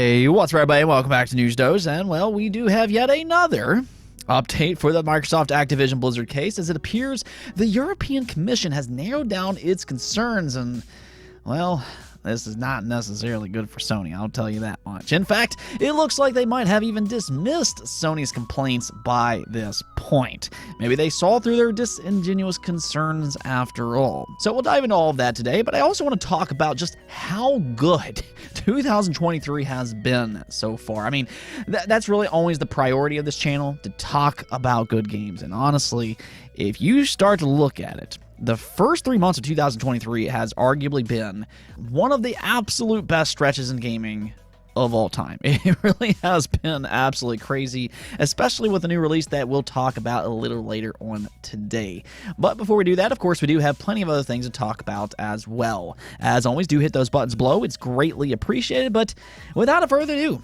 Hey, what's up, everybody? Welcome back to News Dose, and well, we do have yet another update for the Microsoft Activision Blizzard case, as it appears the European Commission has narrowed down its concerns, and well, this is not necessarily good for Sony, I'll tell you that much. In fact, it looks like they might have even dismissed Sony's complaints by this point. Maybe they saw through their disingenuous concerns after all. So we'll dive into all of that today, but I also want to talk about just how good 2023 has been so far. I mean, that's really always the priority of this channel, to talk about good games. And honestly, if you start to look at it, the first 3 months of 2023 has arguably been one of the absolute best stretches in gaming of all time. It really has been absolutely crazy, especially with the new release that we'll talk about a little later on today. But before we do that, of course, we do have plenty of other things to talk about as well. As always, do hit those buttons below. It's greatly appreciated, but without further ado,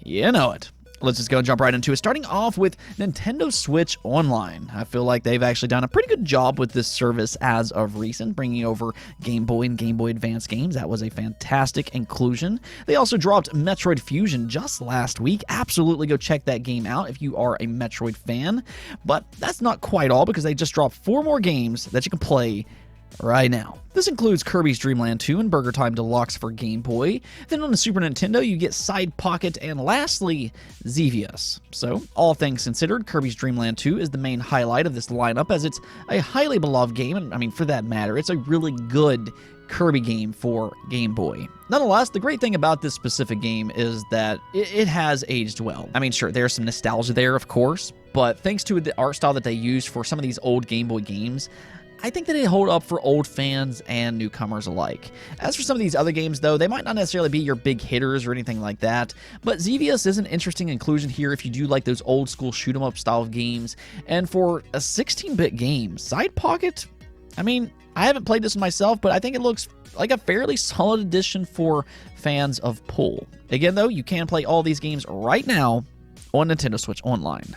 you know it. Let's just go and jump right into it, starting off with Nintendo Switch Online. I feel like they've actually done a pretty good job with this service as of recent, bringing over Game Boy and Game Boy Advance games. That was a fantastic inclusion. They also dropped Metroid Fusion just last week. Absolutely go check that game out if you are a Metroid fan. But that's not quite all, because they just dropped 4 more games that you can play right now. This includes Kirby's Dream Land 2 and Burger Time Deluxe for Game Boy. Then on the Super Nintendo, you get Side Pocket, and lastly, Xevious. So, all things considered, Kirby's Dream Land 2 is the main highlight of this lineup, as it's a highly beloved game, and I mean, for that matter, it's a really good Kirby game for Game Boy. Nonetheless, the great thing about this specific game is that it has aged well. I mean, sure, there's some nostalgia there, of course, but thanks to the art style that they used for some of these old Game Boy games, I think that they hold up for old fans and newcomers alike. As for some of these other games, though, they might not necessarily be your big hitters or anything like that, but Xevious is an interesting inclusion here if you do like those old school shoot 'em up style of games. And for a 16-bit game, Side Pocket, I mean, I haven't played this myself, but I think it looks like a fairly solid addition for fans of Pull. Again, though, you can play all these games right now on Nintendo Switch Online.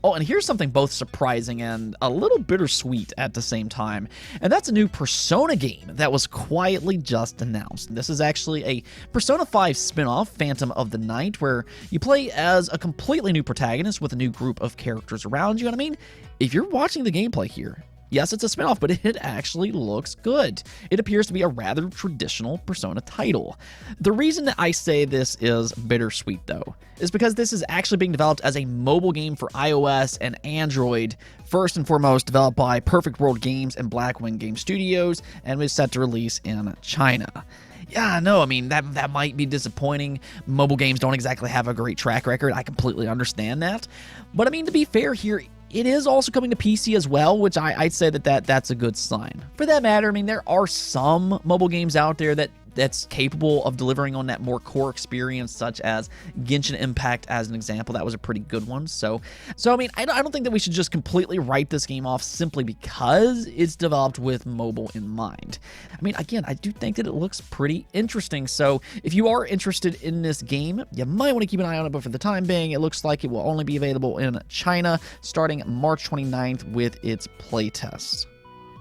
Oh, and here's something both surprising and a little bittersweet at the same time, and that's a new Persona game that was quietly just announced. This is actually a Persona 5 spin-off, Phantom of the Night, where you play as a completely new protagonist with a new group of characters around you. And I mean, if you're watching the gameplay here, yes, it's a spin-off, but it actually looks good. It appears to be a rather traditional Persona title. The reason that I say this is bittersweet, though, is because this is actually being developed as a mobile game for iOS and Android, first and foremost developed by Perfect World Games and Blackwing Game Studios, and was set to release in China. Yeah, no, I mean, that might be disappointing. Mobile games don't exactly have a great track record. I completely understand that. But I mean, to be fair here, it is also coming to PC as well, which I'd say that's a good sign. For that matter, I mean, there are some mobile games out there that's capable of delivering on that more core experience, such as Genshin Impact as an example. That was a pretty good one. So I mean, I don't think that we should just completely write this game off simply because it's developed with mobile in mind. I mean, again, I do think that it looks pretty interesting. So if you are interested in this game, you might want to keep an eye on it, but for the time being, it looks like it will only be available in China starting March 29th with its playtests.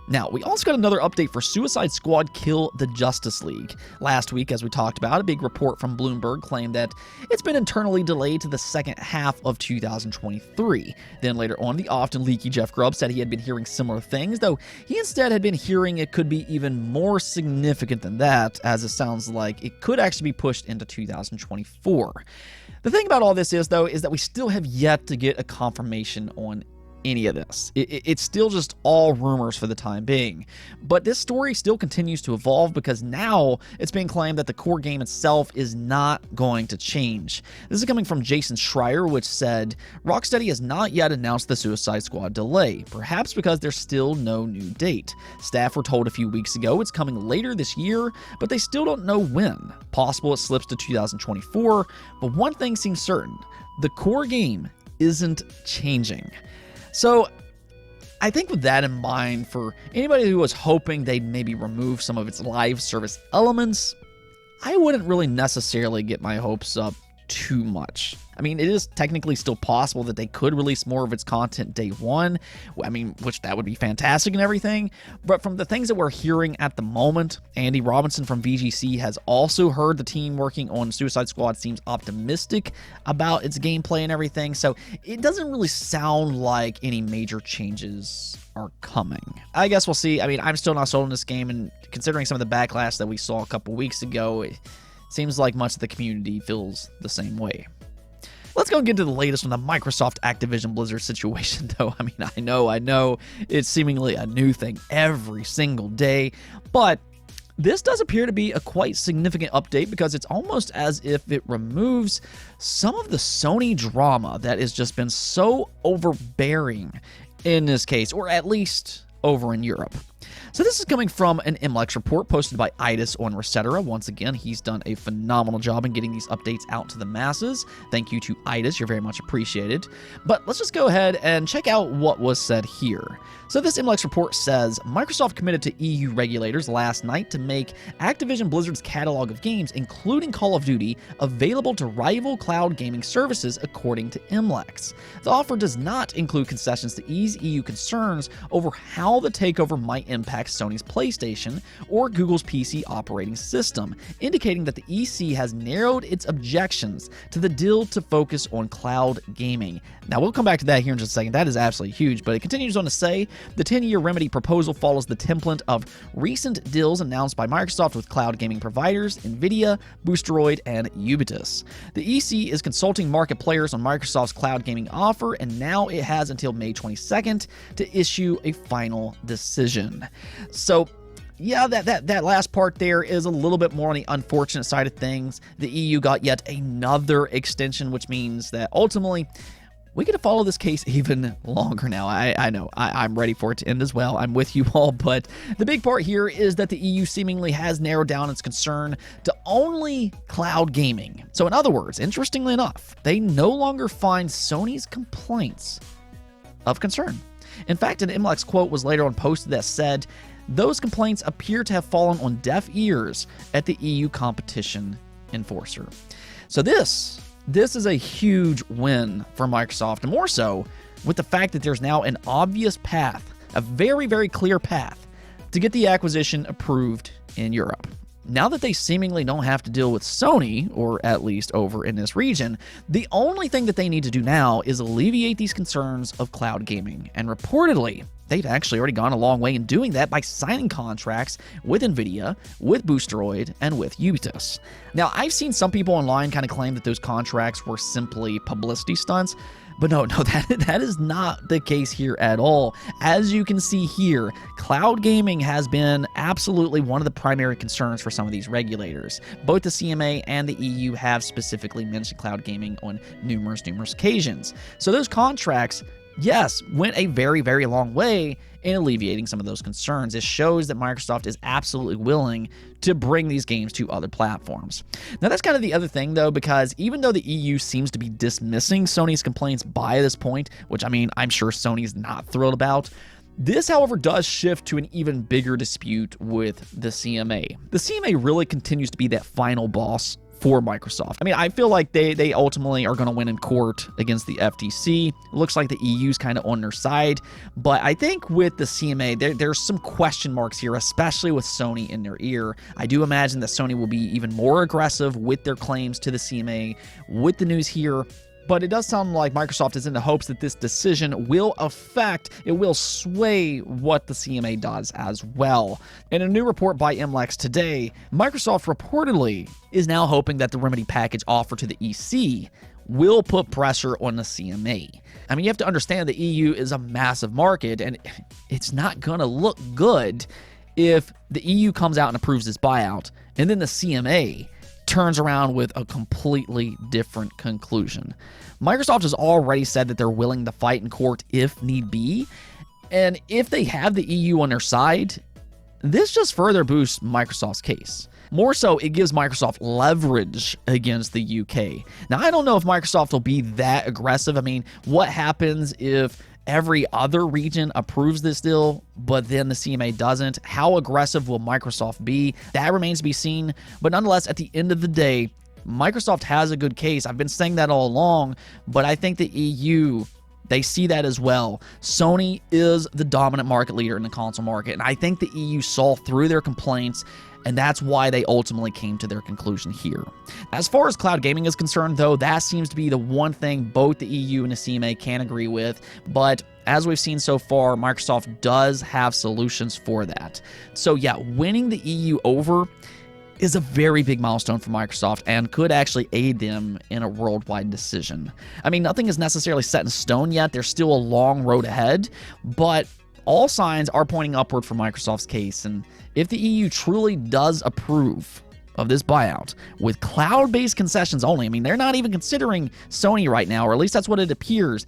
Now, we also got another update for Suicide Squad Kill the Justice League. Last week, as we talked about, a big report from Bloomberg claimed that it's been internally delayed to the second half of 2023. Then later on, the often leaky Jeff Grubb said he had been hearing similar things, though he instead had been hearing it could be even more significant than that, as it sounds like it could actually be pushed into 2024. The thing about all this is, though, is that we still have yet to get a confirmation on any of this. It's still just all rumors for the time being. But this story still continues to evolve, because now it's being claimed that the core game itself is not going to change. This is coming from Jason Schreier, which said, Rocksteady has not yet announced the Suicide Squad delay, perhaps because there's still no new date. Staff were told a few weeks ago it's coming later this year, but they still don't know when. Possible it slips to 2024, but one thing seems certain: the core game isn't changing. So, I think with that in mind, for anybody who was hoping they'd maybe remove some of its live service elements, I wouldn't really necessarily get my hopes up too much. I mean, it is technically still possible that they could release more of its content day one. I mean, which that would be fantastic and everything. But from the things that we're hearing at the moment, Andy Robinson from VGC has also heard the team working on Suicide Squad seems optimistic about its gameplay and everything. So it doesn't really sound like any major changes are coming. I guess we'll see. I mean, I'm still not sold on this game, and considering some of the backlash that we saw a couple weeks ago, it seems like much of the community feels the same way. Let's go and get to the latest on the Microsoft Activision Blizzard situation, though. I mean, I know, it's seemingly a new thing every single day, but this does appear to be a quite significant update because it's almost as if it removes some of the Sony drama that has just been so overbearing in this case, or at least over in Europe. So this is coming from an MLEX report posted by Idis on Resetera. Once again, he's done a phenomenal job in getting these updates out to the masses. Thank you to Idis, you're very much appreciated. But let's just go ahead and check out what was said here. So this MLEX report says, Microsoft committed to EU regulators last night to make Activision Blizzard's catalog of games, including Call of Duty, available to rival cloud gaming services according to MLEX. The offer does not include concessions to ease EU concerns over how the takeover might impact Sony's PlayStation or Google's PC operating system, indicating that the EC has narrowed its objections to the deal to focus on cloud gaming. Now, we'll come back to that here in just a second. That is absolutely huge, but it continues on to say, the 10-year remedy proposal follows the template of recent deals announced by Microsoft with cloud gaming providers Nvidia, Boosteroid, and Ubitus. The EC is consulting market players on Microsoft's cloud gaming offer, and now it has until May 22nd to issue a final decision. So, yeah, that last part there is a little bit more on the unfortunate side of things. The EU got yet another extension, which means that ultimately we get to follow this case even longer now. I know, I'm ready for it to end as well. I'm with you all, but the big part here is that the EU seemingly has narrowed down its concern to only cloud gaming. So in other words, interestingly enough, they no longer find Sony's complaints of concern. In fact, an MLEX quote was later on posted that said, those complaints appear to have fallen on deaf ears at the EU competition enforcer. So this is a huge win for Microsoft, and more so with the fact that there's now an obvious path, a very, very clear path to get the acquisition approved in Europe. Now that they seemingly don't have to deal with Sony, or at least over in this region, the only thing that they need to do now is alleviate these concerns of cloud gaming. And reportedly, they've actually already gone a long way in doing that by signing contracts with Nvidia, with Boosteroid, and with Ubitus. Now, I've seen some people online kind of claim that those contracts were simply publicity stunts, but no, that is not the case here at all. As you can see here, cloud gaming has been absolutely one of the primary concerns for some of these regulators. Both the CMA and the EU have specifically mentioned cloud gaming on numerous occasions. So those contracts, yes, went a very, very long way in alleviating some of those concerns. It shows that Microsoft is absolutely willing to bring these games to other platforms. Now, that's kind of the other thing, though, because even though the EU seems to be dismissing Sony's complaints by this point, which, I mean, I'm sure Sony's not thrilled about, this, however, does shift to an even bigger dispute with the CMA. The CMA really continues to be that final boss for Microsoft. I mean, I feel like they ultimately are going to win in court against the FTC. It looks like the EU's kind of on their side, but I think with the CMA, there's some question marks here, especially with Sony in their ear. I do imagine that Sony will be even more aggressive with their claims to the CMA with the news here. But it does sound like Microsoft is in the hopes that this decision will sway what the CMA does as well. In a new report by MLEX today, Microsoft reportedly is now hoping that the remedy package offered to the EC will put pressure on the CMA. I mean, you have to understand the EU is a massive market, and it's not going to look good if the EU comes out and approves this buyout, and then the CMA turns around with a completely different conclusion. Microsoft has already said that they're willing to fight in court if need be, and if they have the EU on their side, this just further boosts Microsoft's case. More so, it gives Microsoft leverage against the UK. Now, I don't know if Microsoft will be that aggressive. I mean, what happens if every other region approves this deal, but then the CMA doesn't? How aggressive will Microsoft be? That remains to be seen. But nonetheless, at the end of the day, Microsoft has a good case. I've been saying that all along, but I think the EU, they see that as well. Sony is the dominant market leader in the console market, and I think the EU saw through their complaints, and that's why they ultimately came to their conclusion here. As far as cloud gaming is concerned, though, that seems to be the one thing both the EU and the CMA can agree with, but as we've seen so far, Microsoft does have solutions for that. So yeah, winning the EU over is a very big milestone for Microsoft and could actually aid them in a worldwide decision. I mean, nothing is necessarily set in stone yet. There's still a long road ahead, but all signs are pointing upward for Microsoft's case. And if the EU truly does approve of this buyout with cloud-based concessions only, I mean, they're not even considering Sony right now, or at least that's what it appears,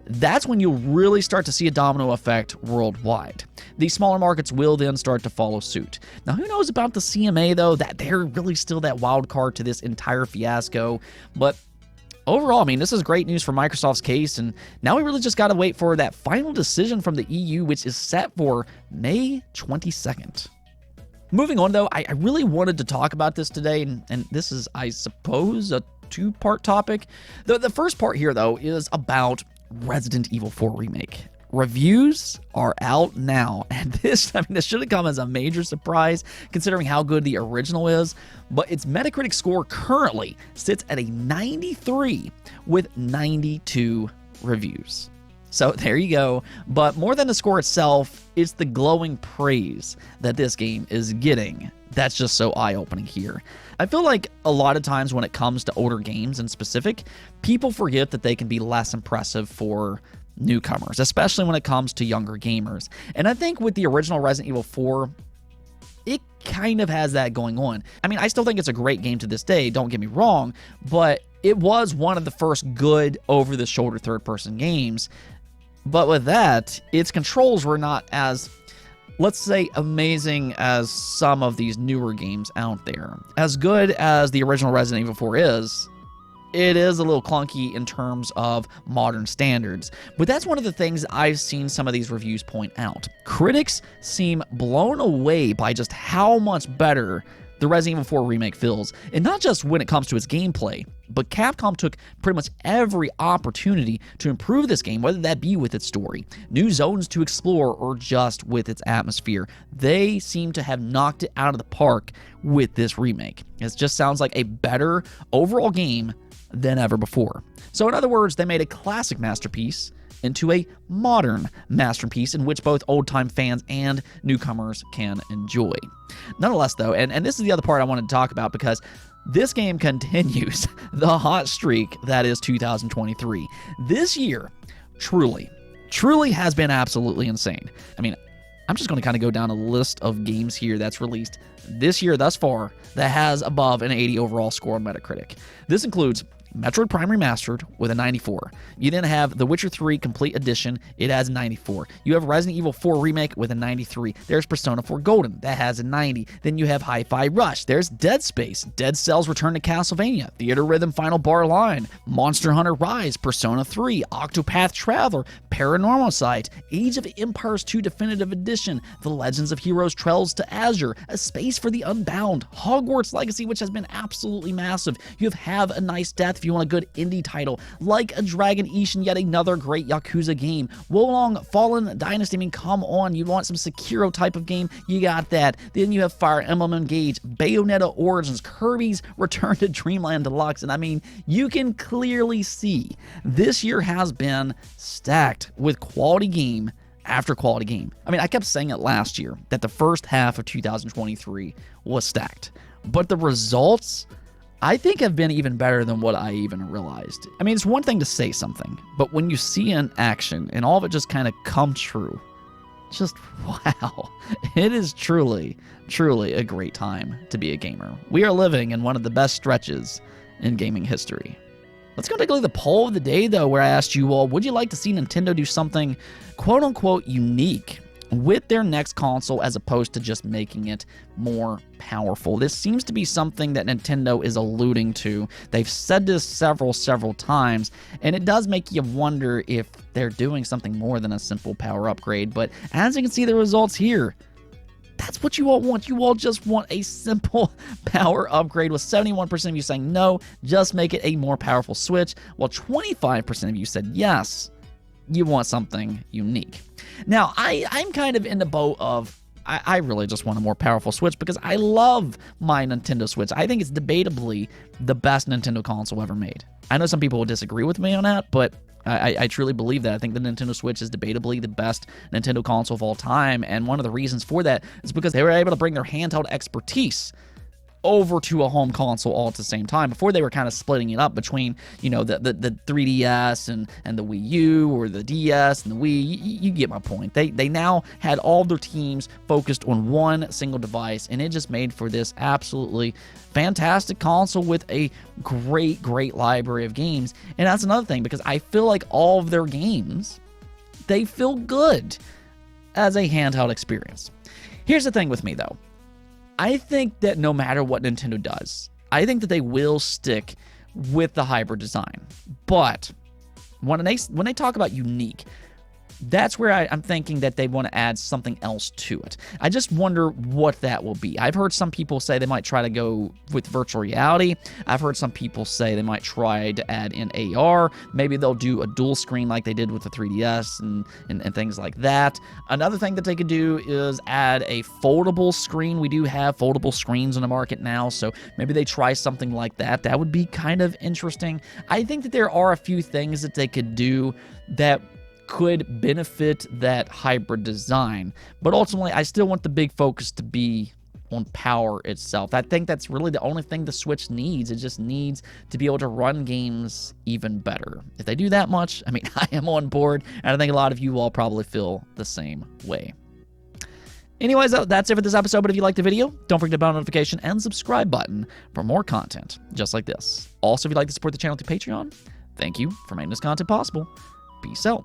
that's when you'll really start to see a domino effect worldwide. These smaller markets will then start to follow suit. Now, who knows about the CMA, though? That they're really still that wild card to this entire fiasco. But overall, I mean, this is great news for Microsoft's case, and now we really just got to wait for that final decision from the EU, which is set for May 22nd. Moving on, though, I really wanted to talk about this today, and this is, I suppose, a two-part topic. The first part here, though, is about Resident Evil 4 Remake. Reviews are out now, and this shouldn't come as a major surprise considering how good the original is, but its Metacritic score currently sits at a 93 with 92 reviews. So there you go. But more than the score itself, it's the glowing praise that this game is getting that's just so eye-opening here. I feel like a lot of times when it comes to older games in specific, people forget that they can be less impressive for newcomers, especially when it comes to younger gamers. And I think with the original Resident Evil 4, it kind of has that going on. I mean, I still think it's a great game to this day, don't get me wrong, but it was one of the first good over-the-shoulder third-person games. But with that, its controls were not as, let's say, amazing as some of these newer games out there. As good as the original Resident Evil 4 is, it is a little clunky in terms of modern standards. But that's one of the things I've seen some of these reviews point out. Critics seem blown away by just how much better the Resident Evil 4 Remake feels. And not just when it comes to its gameplay, but Capcom took pretty much every opportunity to improve this game, whether that be with its story, new zones to explore, or just with its atmosphere. They seem to have knocked it out of the park with this remake. It just sounds like a better overall game than ever before. So in other words, they made a classic masterpiece into a modern masterpiece in which both old-time fans and newcomers can enjoy. Nonetheless, though, and this is the other part I wanted to talk about, because this game continues the hot streak that is 2023. This year, truly has been absolutely insane. I mean, I'm just going to kind of go down a list of games here that's released this year thus far that has above an 80 overall score on Metacritic. This includes Metroid Prime Remastered with a 94. You then have The Witcher 3 Complete Edition. It has a 94. You have Resident Evil 4 Remake with a 93. There's Persona 4 Golden. That has a 90. Then you have Hi-Fi Rush. There's Dead Space, Dead Cells Return to Castlevania, Theater Rhythm Final Bar Line, Monster Hunter Rise, Persona 3, Octopath Traveler, Paranormal Sight, Age of Empires 2 Definitive Edition, The Legends of Heroes Trails to Azure, A Space for the Unbound, Hogwarts Legacy, which has been absolutely massive. You have a Nice Death if you want a good indie title, like a Dragon Ishin, yet another great Yakuza game. Wolong Fallen Dynasty, I mean, come on, you want some Sekiro type of game, you got that. Then you have Fire Emblem Engage, Bayonetta Origins, Kirby's Return to Dreamland Deluxe, and I mean, you can clearly see this year has been stacked with quality game after quality game. I mean, I kept saying it last year that the first half of 2023 was stacked, but the results, I think, have been even better than what I even realized. I mean, it's one thing to say something, but when you see an action and all of it just kind of come true, just wow. It is truly a great time to be a gamer. We are living in one of the best stretches in gaming history. Let's go take a look at the poll of the day, though, where I asked you all, would you like to see Nintendo do something quote-unquote unique with their next console as opposed to just making it more powerful? This seems to be something that Nintendo is alluding to. They've said this several times, and it does make you wonder if they're doing something more than a simple power upgrade. But as you can see the results here, That's what you all want. You all just want a simple power upgrade, with 71% of you saying no, just make it a more powerful Switch, while 25% of you said yes, you want something unique. Now, I'm kind of in the boat of I really just want a more powerful Switch because I love my Nintendo Switch. I think it's debatably the best Nintendo console ever made. I know some people will disagree with me on that, but I truly believe that. I think the Nintendo Switch is debatably the best Nintendo console of all time, and one of the reasons for that is because they were able to bring their handheld expertise over to a home console all at the same time. Before, they were kind of splitting it up between, you know, the 3DS and the Wii U, or the DS and the Wii. You get my point. They now had all their teams focused on one single device, and it just made for this absolutely fantastic console with a great library of games. And that's another thing, because I feel like all of their games, they feel good as a handheld experience. Here's the thing with me, though. I think that no matter what Nintendo does, I think that they will stick with the hybrid design. But when they talk about unique, that's where I'm thinking that they want to add something else to it. I just wonder what that will be. I've heard some people say they might try to go with virtual reality. I've heard some people say they might try to add in AR. Maybe they'll do a dual screen like they did with the 3DS and things like that. Another thing that they could do is add a foldable screen. We do have foldable screens on the market now, so maybe they try something like that. That would be kind of interesting. I think that there are a few things that they could do that could benefit that hybrid design, but ultimately I still want the big focus to be on power itself. I think that's really the only thing the Switch needs. It just needs to be able to run games even better. If they do that much, I mean, I am on board, and I think a lot of you all probably feel the same way. Anyways, that's it for this episode, but if you liked the video, don't forget to bell notification and subscribe button for more content just like this. Also, if you'd like to support the channel through Patreon, thank you for making this content possible. Peace out.